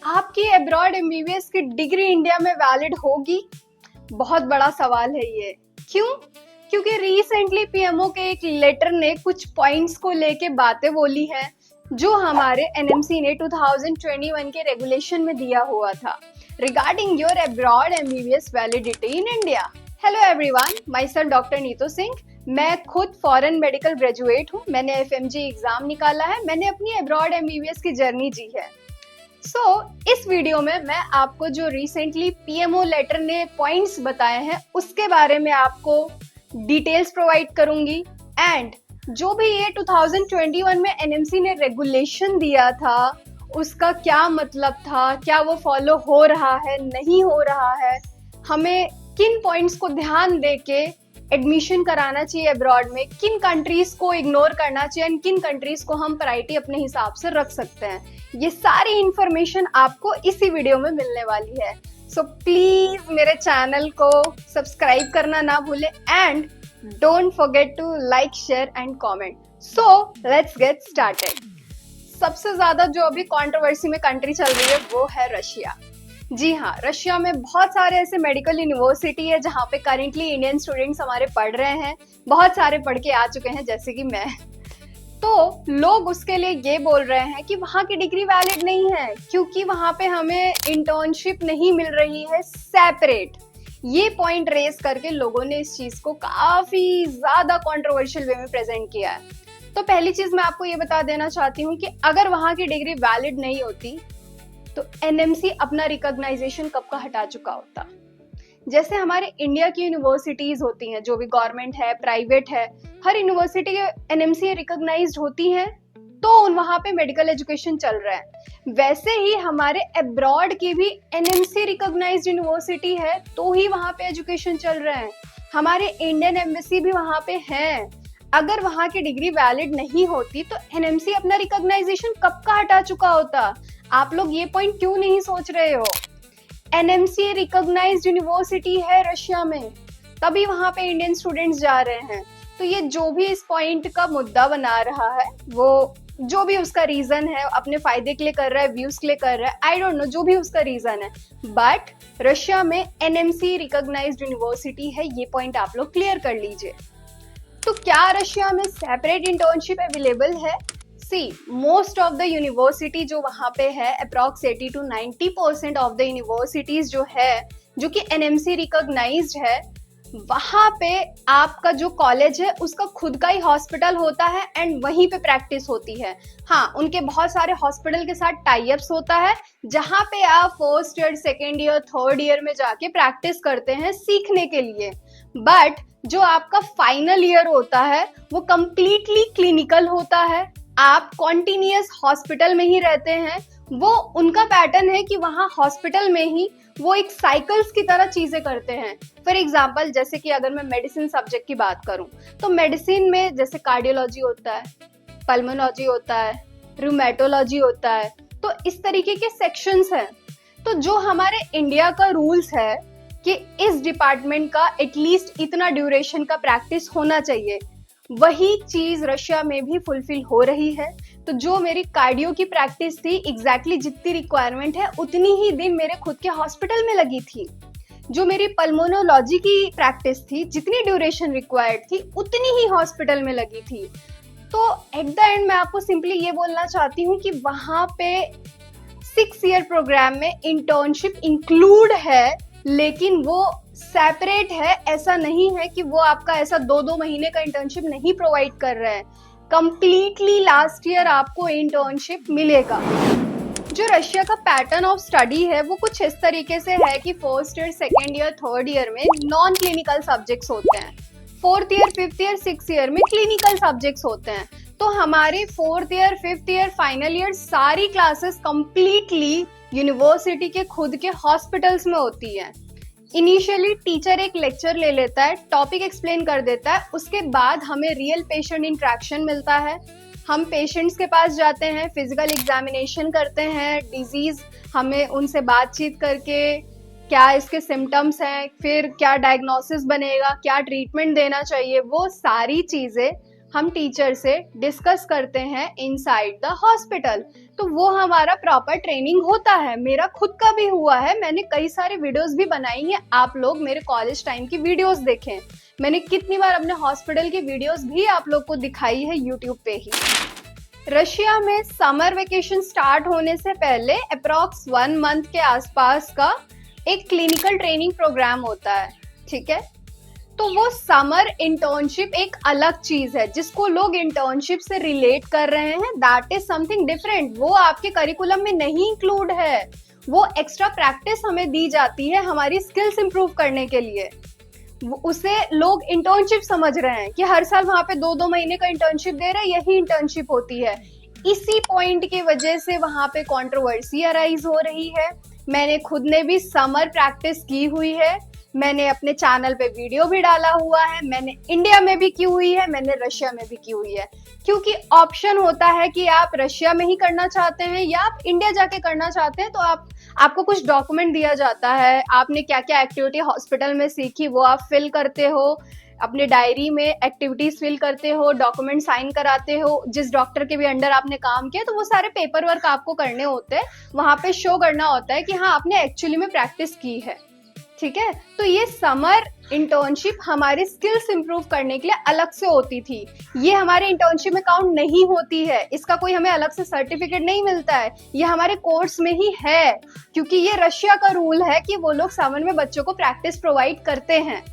आपकी abroad MBBS की degree India में वैलिड होगी? बहुत बड़ा सवाल है ये। क्यों? क्योंकि रिसेंटली पीएमओ के एक लेटर ने कुछ पॉइंट्स को लेके बातें बोली है जो हमारे एनएमसी ने 2021 के रेगुलेशन में दिया हुआ था regarding your abroad MBBS validity in India. Hello everyone, my self doctor Neetu Singh. मैं खुद फॉरेन मेडिकल ग्रेजुएट हूँ। मैंने एफएमजी एग्जाम निकाला है। मैंने अपनी अब्रॉड एमबीबीएस की जर्नी जी है। इस वीडियो में मैं आपको जो रिसेंटली पीएमओ लेटर ने पॉइंट्स बताए हैं उसके बारे में आपको डिटेल्स प्रोवाइड करूंगी। एंड जो भी ये 2021 में एनएमसी ने रेगुलेशन दिया था उसका क्या मतलब था, क्या वो फॉलो हो रहा है, नहीं हो रहा है, हमें किन पॉइंट्स को ध्यान देके एडमिशन कराना चाहिए अब्रॉड में, किन कंट्रीज को इग्नोर करना चाहिए एंड किन कंट्रीज को हम प्रायोरिटी अपने हिसाब से रख सकते हैं, ये सारी इंफॉर्मेशन आपको इसी वीडियो में मिलने वाली है। सो प्लीज मेरे चैनल को सब्सक्राइब करना ना भूले and don't forget to like, share and comment. So let's get started. सबसे ज्यादा जो अभी कंट्रोवर्सी में कंट्री चल रही है वो है रशिया। जी हाँ, रशिया में बहुत सारे ऐसे मेडिकल यूनिवर्सिटी है जहाँ पे करेंटली इंडियन स्टूडेंट्स हमारे पढ़ रहे हैं। बहुत सारे पढ़ के आ चुके हैं जैसे कि मैं। तो लोग उसके लिए ये बोल रहे हैं कि वहाँ की डिग्री वैलिड नहीं है क्योंकि वहाँ पे हमें इंटर्नशिप नहीं मिल रही है सेपरेट। ये पॉइंट रेज करके लोगों ने इस चीज को काफी ज्यादा कंट्रोवर्शियल वे में प्रेजेंट किया है। तो पहली चीज मैं आपको ये बता देना चाहती हूँ कि अगर वहाँ की डिग्री वैलिड नहीं होती तो एनएमसी अपना रिकॉग्नाइजेशन कब का हटा चुका होता। जैसे हमारे इंडिया की यूनिवर्सिटीज होती हैं, जो भी गवर्नमेंट है, प्राइवेट है, हर यूनिवर्सिटी के एनएमसी रिकॉग्नाइज्ड होती हैं तो वहां पे मेडिकल एजुकेशन चल रहा है। वैसे ही हमारे अब्रॉड की भी एनएमसी रिकॉग्नाइज्ड यूनिवर्सिटी है तो ही वहां पे एजुकेशन चल रहा है। हमारे इंडियन एम्बेसी भी वहां पे है। अगर वहां की डिग्री वैलिड नहीं होती तो एनएमसी अपना रिकॉग्नाइजेशन कब का हटा चुका होता। आप लोग ये पॉइंट क्यों नहीं सोच रहे हो? एनएमसी रिकॉग्नाइज्ड यूनिवर्सिटी है रशिया में, तभी वहां पे इंडियन स्टूडेंट्स जा रहे हैं। तो ये जो भी इस पॉइंट का मुद्दा बना रहा है, वो जो भी उसका रीजन है, अपने फायदे के लिए कर रहा है, व्यूज के लिए कर रहा है, आई डोंट नो, जो भी उसका रीजन है, बट रशिया में एनएमसी रिकॉग्नाइज्ड यूनिवर्सिटी है। ये पॉइंट आप लोग क्लियर कर लीजिए। तो क्या रशिया में सेपरेट इंटर्नशिप अवेलेबल है? सी, मोस्ट ऑफ द यूनिवर्सिटी जो वहां पे है, approx 80 to 90% of the universities जो है, जो कि एनएमसी रिकॉग्नाइज्ड है, वहां पे आपका जो कॉलेज है उसका खुद का ही हॉस्पिटल होता है एंड वहीं पे प्रैक्टिस होती है। हाँ, उनके बहुत सारे हॉस्पिटल के साथ टाई अप्स होता है जहां पे आप first year, second year, third year में जाके प्रैक्टिस करते हैं सीखने के लिए। बट जो आपका फाइनल ईयर होता है वो कंप्लीटली क्लिनिकल होता है। आप कॉन्टिन्यूअस हॉस्पिटल में ही रहते हैं। वो उनका पैटर्न है कि वहाँ हॉस्पिटल में ही वो एक साइकिल्स की तरह चीजें करते हैं। फॉर एग्जाम्पल, जैसे कि अगर मैं मेडिसिन सब्जेक्ट की बात करूं तो मेडिसिन में जैसे कार्डियोलॉजी होता है, पल्मोलॉजी होता है, रूमेटोलॉजी होता है, तो इस तरीके के सेक्शंस हैं। तो जो हमारे इंडिया का रूल्स है कि इस डिपार्टमेंट का एटलीस्ट इतना ड्यूरेशन का प्रैक्टिस होना चाहिए, वही चीज रशिया में भी फुलफिल हो रही है। तो जो मेरी कार्डियो की प्रैक्टिस थी, एग्जैक्टली जितनी रिक्वायरमेंट है उतनी ही दिन मेरे खुद के हॉस्पिटल में लगी थी। जो मेरी पल्मोनोलॉजी की प्रैक्टिस थी, जितनी ड्यूरेशन रिक्वायर्ड थी उतनी ही हॉस्पिटल में लगी थी। तो एट द एंड मैं आपको सिंपली ये बोलना चाहती हूँ कि वहां पे 6 ईयर प्रोग्राम में इंटर्नशिप इंक्लूड है, लेकिन वो सेपरेट है। ऐसा नहीं है कि वो आपका ऐसा 2-2 महीने का इंटर्नशिप नहीं प्रोवाइड कर रहे हैं। कंप्लीटली लास्ट ईयर आपको इंटर्नशिप मिलेगा। जो रशिया का पैटर्न ऑफ स्टडी है वो कुछ इस तरीके से है कि first year, second year, third year में नॉन क्लिनिकल सब्जेक्ट्स होते हैं। Fourth year, fifth year, six year में क्लिनिकल सब्जेक्ट्स होते हैं। तो हमारे fourth year, fifth year, final year सारी क्लासेस कंप्लीटली यूनिवर्सिटी के खुद के हॉस्पिटल्स में होती है। इनिशियली टीचर एक लेक्चर ले लेता है, टॉपिक एक्सप्लेन कर देता है, उसके बाद हमें रियल पेशेंट इंटरेक्शन मिलता है। हम पेशेंट्स के पास जाते हैं, फिजिकल एग्जामिनेशन करते हैं, डिजीज, हमें उनसे बातचीत करके क्या इसके सिम्टम्स हैं, फिर क्या डायग्नोसिस बनेगा, क्या ट्रीटमेंट देना चाहिए, वो सारी चीजें हम टीचर से डिस्कस करते हैं इनसाइड द हॉस्पिटल। तो वो हमारा प्रॉपर ट्रेनिंग होता है। मेरा खुद का भी हुआ है, मैंने कई सारे वीडियोस भी बनाई हैं। आप लोग मेरे कॉलेज टाइम की वीडियोस देखें, मैंने कितनी बार अपने हॉस्पिटल की वीडियोस भी आप लोग को दिखाई है यूट्यूब पे ही। रशिया में समर वेकेशन स्टार्ट होने से पहले अप्रॉक्स 1 मंथ के आसपास का एक क्लिनिकल ट्रेनिंग प्रोग्राम होता है, ठीक है। तो वो समर इंटर्नशिप एक अलग चीज है, जिसको लोग इंटर्नशिप से रिलेट कर रहे हैं, दैट इज समथिंग डिफरेंट। वो आपके करिकुलम में नहीं इंक्लूड है, वो एक्स्ट्रा प्रैक्टिस हमें दी जाती है हमारी स्किल्स इंप्रूव करने के लिए। उसे लोग इंटर्नशिप समझ रहे हैं कि हर साल वहां पे 2-2 महीने का इंटर्नशिप दे रहे हैं, यही इंटर्नशिप होती है। इसी पॉइंट की वजह से वहां पे कंट्रोवर्सी अराइज हो रही है। मैंने खुद ने भी समर प्रैक्टिस की हुई है, मैंने अपने चैनल पे वीडियो भी डाला हुआ है, मैंने इंडिया में भी की हुई है, मैंने रशिया में भी की हुई है। क्योंकि ऑप्शन होता है कि आप रशिया में ही करना चाहते हैं या आप इंडिया जाके करना चाहते हैं, तो आपको कुछ डॉक्यूमेंट दिया जाता है, आपने क्या क्या एक्टिविटी हॉस्पिटल में सीखी वो आप फिल करते हो, अपने डायरी में एक्टिविटीज फिल करते हो, डॉक्यूमेंट साइन कराते हो, जिस डॉक्टर के भी अंडर आपने काम किया, तो वो सारे पेपर वर्क आपको करने होते हैं, वहां पे शो करना होता है कि हाँ आपने एक्चुअली में प्रैक्टिस की है, ठीक है। तो ये समर इंटर्नशिप हमारी स्किल्स इंप्रूव करने के लिए अलग से होती थी, ये हमारे इंटर्नशिप में काउंट नहीं होती है, इसका कोई हमें अलग से सर्टिफिकेट नहीं मिलता है, ये हमारे कोर्स में ही है। क्योंकि ये रशिया का रूल है कि वो लोग समर में बच्चों को प्रैक्टिस प्रोवाइड करते हैं,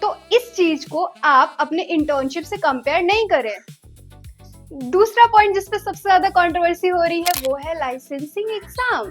तो इस चीज को आप अपने इंटर्नशिप से कंपेयर नहीं करें। दूसरा पॉइंट जिस पे सबसे ज्यादा कंट्रोवर्सी हो रही है वो है लाइसेंसिंग एग्जाम।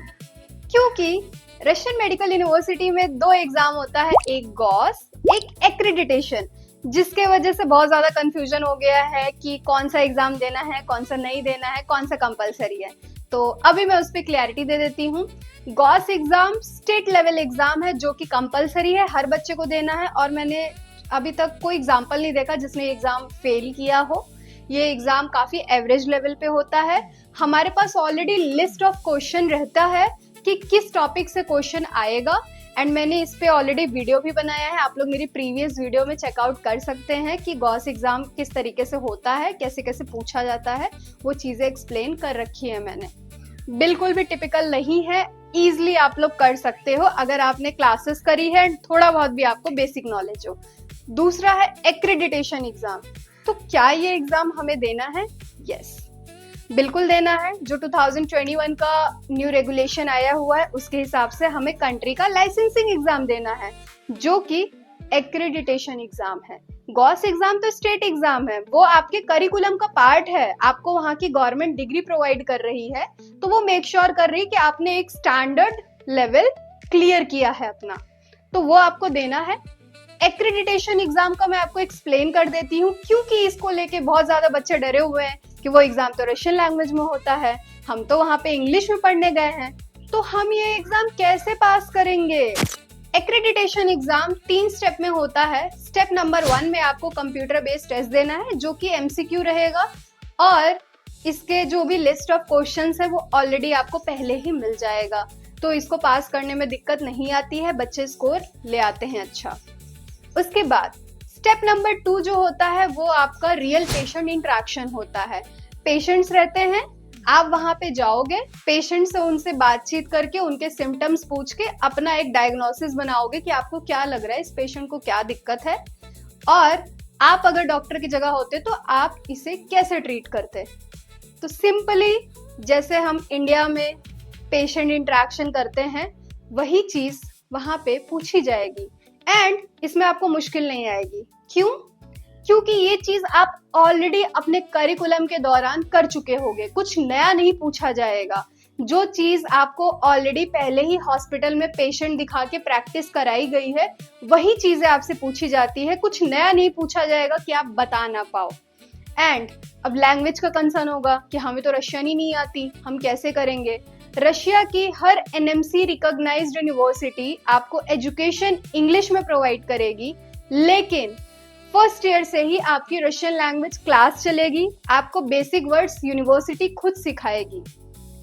क्योंकि रशियन मेडिकल यूनिवर्सिटी में 2 एग्जाम होता है, एक गॉस, एक एक्रेडिटेशन, जिसके वजह से बहुत ज्यादा कंफ्यूजन हो गया है कि कौन सा एग्जाम देना है, कौन सा नहीं देना है, कौन सा कंपलसरी है। तो अभी मैं उस पर क्लैरिटी दे देती हूँ। Gauss exam state level exam है जो कि कंपलसरी है, हर बच्चे को देना है, और मैंने अभी तक कोई एग्जाम्पल नहीं देखा जिसने एग्जाम फेल किया हो। ये एग्जाम काफी एवरेज लेवल पे होता है। हमारे पास ऑलरेडी लिस्ट ऑफ क्वेश्चन रहता है कि किस टॉपिक से क्वेश्चन आएगा, एंड मैंने इस पे ऑलरेडी वीडियो भी बनाया है, आप लोग मेरी प्रीवियस वीडियो में चेकआउट कर सकते हैं कि गॉस एग्जाम किस तरीके से होता है, कैसे कैसे पूछा जाता है, वो चीजें एक्सप्लेन कर रखी है मैंने। बिल्कुल भी टिपिकल नहीं है, इजिली आप लोग कर सकते हो अगर आपने क्लासेस करी है, थोड़ा बहुत भी आपको बेसिक नॉलेज हो। दूसरा है एक्रेडिटेशन एग्जाम। तो क्या ये एग्जाम हमें देना है? यस, बिल्कुल देना है। जो 2021 का न्यू रेगुलेशन आया हुआ है उसके हिसाब से हमें कंट्री का लाइसेंसिंग एग्जाम देना है, जो कि एक्रेडिटेशन एग्जाम है। गॉस एग्जाम तो स्टेट एग्जाम है, वो आपके करिकुलम का पार्ट है, आपको वहां की गवर्नमेंट डिग्री प्रोवाइड कर रही है, तो वो मेक श्योर कर रही है कि आपने एक स्टैंडर्ड लेवल क्लियर किया है अपना, तो वो आपको देना है। एक्रेडिटेशन एग्जाम का मैं आपको एक्सप्लेन कर देती हूँ, क्योंकि इसको लेके बहुत ज्यादा बच्चे डरे हुए हैं कि वो एग्जाम तो रशियन लैंग्वेज में होता है, हम तो वहां पे इंग्लिश में पढ़ने गए हैं, तो हम ये एग्जाम कैसे पास करेंगे। एक्रेडिटेशन एग्जाम 3 स्टेप में होता है। स्टेप नंबर 1 में आपको कंप्यूटर बेस्ड टेस्ट देना है, जो कि एमसीक्यू रहेगा, और इसके जो भी लिस्ट ऑफ क्वेश्चंस है वो ऑलरेडी आपको पहले ही मिल जाएगा, तो इसको पास करने में दिक्कत नहीं आती है, बच्चे स्कोर ले आते हैं अच्छा। उसके बाद स्टेप नंबर 2 जो होता है वो आपका रियल पेशेंट इंटरेक्शन होता है। पेशेंट्स रहते हैं, आप वहां पे जाओगे, पेशेंट से उनसे बातचीत करके उनके सिम्टम्स पूछ के अपना एक डायग्नोसिस बनाओगे कि आपको क्या लग रहा है, इस पेशेंट को क्या दिक्कत है, और आप अगर डॉक्टर की जगह होते तो आप इसे कैसे ट्रीट करते। तो सिंपली जैसे हम इंडिया में पेशेंट इंटरेक्शन करते हैं वही चीज वहां पे पूछी जाएगी, एंड इसमें आपको मुश्किल नहीं आएगी। क्यों? क्योंकि ये चीज आप ऑलरेडी अपने करिकुलम के दौरान कर चुके होंगे, कुछ नया नहीं पूछा जाएगा। जो चीज आपको ऑलरेडी पहले ही हॉस्पिटल में पेशेंट दिखा के प्रैक्टिस कराई गई है वही चीजें आपसे पूछी जाती है, कुछ नया नहीं पूछा जाएगा कि आप बता ना पाओ। एंड अब लैंग्वेज का कंसर्न होगा कि हमें तो रशियन ही नहीं आती, हम कैसे करेंगे। रशिया की हर एनएमसी रिकॉग्नाइज्ड यूनिवर्सिटी आपको एजुकेशन इंग्लिश में प्रोवाइड करेगी, लेकिन फर्स्ट ईयर से ही आपकी रशियन लैंग्वेज क्लास चलेगी, आपको बेसिक वर्ड्स यूनिवर्सिटी खुद सिखाएगी,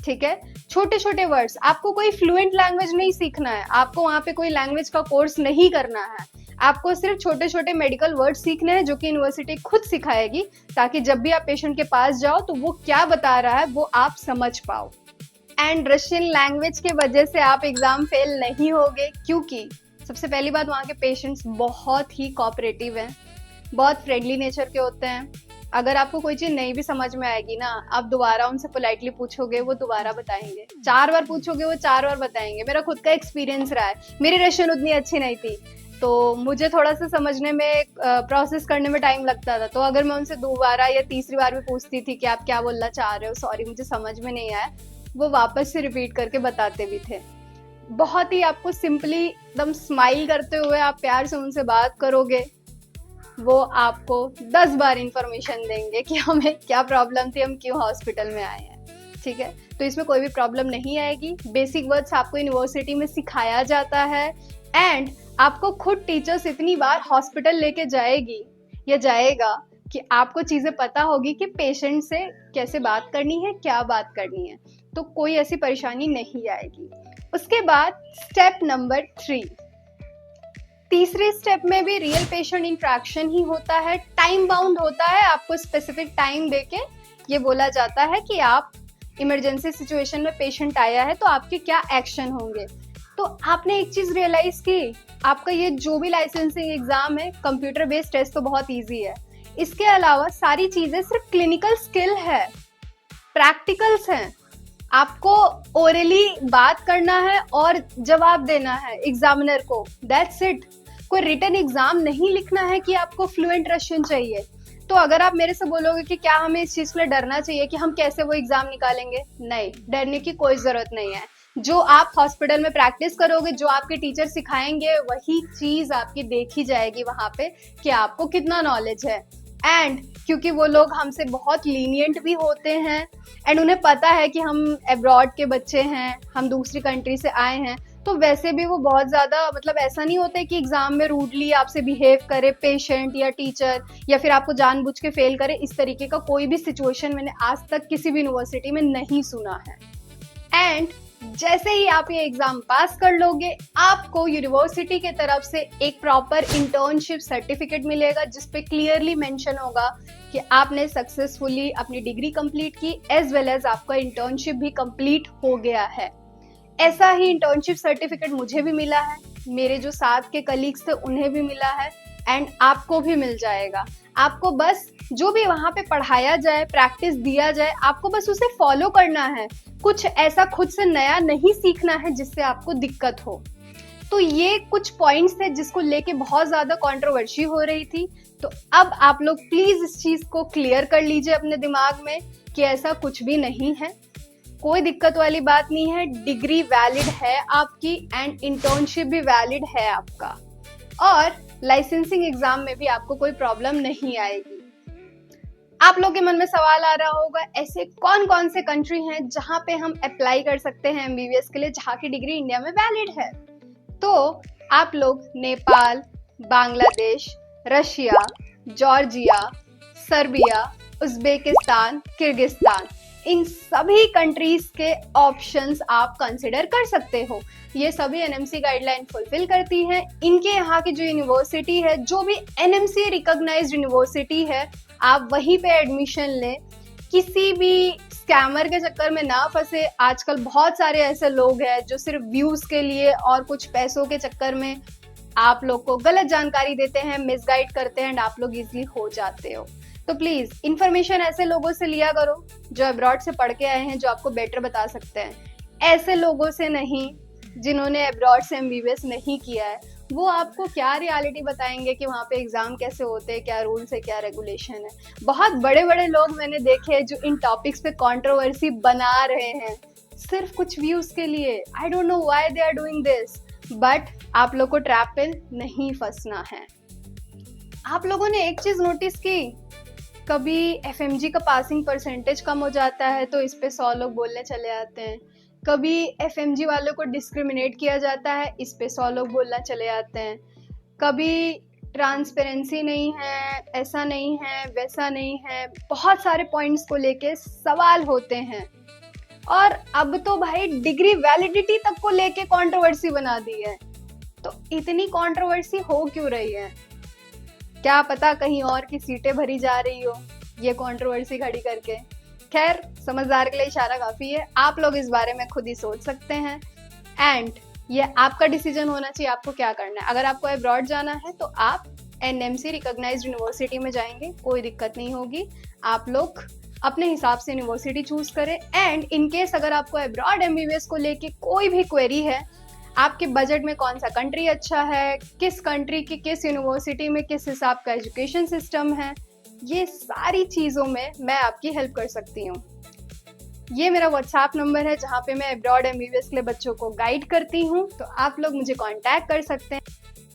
ठीक है। छोटे छोटे वर्ड्स, आपको कोई फ्लुएंट लैंग्वेज नहीं सीखना है, आपको वहां पे कोई लैंग्वेज का कोर्स नहीं करना है, आपको सिर्फ छोटे छोटे मेडिकल वर्ड सीखने हैं जो कि यूनिवर्सिटी खुद सिखाएगी, ताकि जब भी आप पेशेंट के पास जाओ तो वो क्या बता रहा है वो आप समझ पाओ। एंड रशियन लैंग्वेज के वजह से आप एग्जाम फेल नहीं होगे, क्योंकि सबसे पहली बात, वहाँ के पेशेंट्स बहुत ही कोऑपरेटिव हैं, बहुत फ्रेंडली नेचर के होते हैं। अगर आपको कोई चीज नहीं भी समझ में आएगी ना, आप दोबारा उनसे पोलाइटली पूछोगे, वो दोबारा बताएंगे। 4 बार पूछोगे, वो 4 बार बताएंगे। मेरा खुद का एक्सपीरियंस रहा है। मेरी रशियन उतनी अच्छी नहीं थी, तो मुझे थोड़ा सा समझने में, प्रोसेस करने में टाइम लगता था। तो अगर मैं उनसे दोबारा या तीसरी बार भी पूछती थी कि आप क्या बोलना चाह रहे हो, सॉरी मुझे समझ में नहीं आया, वो वापस से रिपीट करके बताते भी थे। बहुत ही आपको सिंपली एकदम स्माइल करते हुए आप प्यार से उनसे बात करोगे, वो आपको 10 बार इंफॉर्मेशन देंगे कि हमें क्या प्रॉब्लम थी, हम क्यों हॉस्पिटल में आए हैं। ठीक है, तो इसमें कोई भी प्रॉब्लम नहीं आएगी। बेसिक वर्ड्स आपको यूनिवर्सिटी में सिखाया जाता है, एंड आपको खुद टीचर्स इतनी बार हॉस्पिटल लेके जाएगी या जाएगा कि आपको चीजें पता होगी कि पेशेंट से कैसे बात करनी है, क्या बात करनी है, तो कोई ऐसी परेशानी नहीं आएगी। उसके बाद स्टेप नंबर 3, तीसरे स्टेप में भी रियल पेशेंट इंटरेक्शन ही होता है, टाइम बाउंड होता है। आपको स्पेसिफिक टाइम देके ये बोला जाता है कि आप इमरजेंसी सिचुएशन में पेशेंट आया है तो आपके क्या एक्शन होंगे। तो आपने एक चीज रियलाइज की, आपका ये जो भी लाइसेंसिंग एग्जाम है, कंप्यूटर बेस्ड टेस्ट तो बहुत इजी है, इसके अलावा सारी चीजें सिर्फ क्लिनिकल स्किल है, प्रैक्टिकल्स हैं। आपको ओरली बात करना है और जवाब देना है एग्जामिनर को, दैट्स इट। कोई रिटन एग्जाम नहीं लिखना है कि आपको फ्लुएंट रशियन चाहिए। तो अगर आप मेरे से बोलोगे कि क्या हमें इस चीज के लिए डरना चाहिए कि हम कैसे वो एग्जाम निकालेंगे, नहीं, डरने की कोई जरूरत नहीं है। जो आप हॉस्पिटल में प्रैक्टिस करोगे, जो आपके टीचर सिखाएंगे, वही चीज आपकी देखी जाएगी वहां पे कि आपको कितना नॉलेज है। एंड क्योंकि वो लोग हमसे बहुत लीनियंट भी होते हैं, एंड उन्हें पता है कि हम अब्रॉड के बच्चे हैं, हम दूसरी कंट्री से आए हैं, तो वैसे भी वो बहुत ज्यादा, मतलब ऐसा नहीं होता है कि एग्जाम में रूडली आपसे बिहेव करे पेशेंट या टीचर, या फिर आपको जानबूझ के फेल करे। इस तरीके का कोई भी सिचुएशन मैंने आज तक किसी भी यूनिवर्सिटी में नहीं सुना है। एंड जैसे ही आप ये एग्जाम पास कर लोगे, आपको यूनिवर्सिटी के तरफ से एक प्रॉपर इंटर्नशिप सर्टिफिकेट मिलेगा, जिसपे क्लियरली मेंशन होगा कि आपने सक्सेसफुली अपनी डिग्री कंप्लीट की, एज वेल एज आपका इंटर्नशिप भी कंप्लीट हो गया है। ऐसा ही इंटर्नशिप सर्टिफिकेट मुझे भी मिला है, मेरे जो साथ के कलीग्स थे उन्हें भी मिला है, एंड आपको भी मिल जाएगा। आपको बस जो भी वहां पे पढ़ाया जाए, प्रैक्टिस दिया जाए, आपको बस उसे फॉलो करना है। कुछ ऐसा खुद से नया नहीं सीखना है जिससे आपको दिक्कत हो। तो ये कुछ पॉइंट्स थे जिसको लेके बहुत ज्यादा कंट्रोवर्सी हो रही थी। तो अब आप लोग प्लीज इस चीज को क्लियर कर लीजिए अपने दिमाग में कि ऐसा कुछ भी नहीं है, कोई दिक्कत वाली बात नहीं है। डिग्री वैलिड है आपकी, एंड इंटर्नशिप भी वैलिड है आपका, और लाइसेंसिंग एग्जाम में भी आपको कोई प्रॉब्लम नहीं आएगी। आप लोग के मन में सवाल आ रहा होगा, ऐसे कौन कौन से कंट्री हैं जहां पे हम अप्लाई कर सकते हैं एमबीबीएस के लिए, जहां की डिग्री इंडिया में वैलिड है। तो आप लोग Nepal, Bangladesh, Russia, Georgia, Serbia, Uzbekistan, Kyrgyzstan, इन सभी कंट्रीज के ऑप्शंस आप कंसिडर कर सकते हो। ये सभी एनएमसी गाइडलाइन फुलफिल करती हैं। इनके यहाँ की जो यूनिवर्सिटी है, जो भी एनएमसी रिकॉग्नाइज्ड यूनिवर्सिटी है, आप वहीं पे एडमिशन लें। किसी भी स्कैमर के चक्कर में ना फंसे। आजकल बहुत सारे ऐसे लोग हैं जो सिर्फ व्यूज के लिए और कुछ पैसों के चक्कर में आप लोग को गलत जानकारी देते हैं, मिसगाइड करते हैं, एंड आप लोग इजीली हो जाते हो। तो प्लीज इन्फॉर्मेशन ऐसे लोगों से लिया करो जो अब्रॉड से पढ़ के आए हैं, जो आपको बेटर बता सकते हैं। ऐसे लोगों से नहीं जिन्होंने अब्रॉड से एमबीबीएस नहीं किया है। वो आपको क्या रियलिटी बताएंगे कि वहाँ पे एग्जाम कैसे होते हैं, क्या रूल्स है, क्या रेगुलेशन है। बहुत बड़े बड़े लोग मैंने देखे हैं जो इन टॉपिक्स पे कंट्रोवर्सी बना रहे हैं सिर्फ कुछ व्यूज के लिए। I don't know why they are doing this, but आप लोग को ट्रैप पे नहीं फंसना है। आप लोगों ने एक चीज नोटिस की, कभी एफएमजी का पासिंग परसेंटेज कम हो जाता है तो इस पे 100 लोग बोलने चले आते हैं। कभी एफएमजी वालों को डिस्क्रिमिनेट किया जाता है, इस पे 100 लोग बोलना चले आते हैं। कभी ट्रांसपेरेंसी नहीं है, ऐसा नहीं है, वैसा नहीं है, बहुत सारे पॉइंट्स को लेके सवाल होते हैं। और अब तो भाई डिग्री वैलिडिटी तक को लेके कंट्रोवर्सी बना दी है। तो इतनी कंट्रोवर्सी हो क्यों रही है? क्या पता कहीं और की सीटें भरी जा रही हो ये कंट्रोवर्सी खड़ी करके। खैर, समझदार के लिए इशारा काफी है, आप लोग इस बारे में खुद ही सोच सकते हैं। एंड ये आपका डिसीजन होना चाहिए, आपको क्या करना है। अगर आपको अब्रॉड जाना है तो आप एनएमसी रिकॉग्नाइज्ड यूनिवर्सिटी में जाएंगे, कोई दिक्कत नहीं होगी। आप लोग अपने हिसाब से यूनिवर्सिटी चूज करें। एंड इन केस अगर आपको अब्रॉड एमबीबीएस को लेके कोई भी क्वेरी है, आपके बजट में कौन सा कंट्री अच्छा है, किस कंट्री की किस यूनिवर्सिटी में किस हिसाब का एजुकेशन सिस्टम है, ये सारी चीज़ों में मैं आपकी हेल्प कर सकती हूँ। ये मेरा व्हाट्सएप नंबर है जहाँ पे मैं अब्रॉड एमबीबीएस के लिए बच्चों को गाइड करती हूँ, तो आप लोग मुझे कांटेक्ट कर सकते हैं।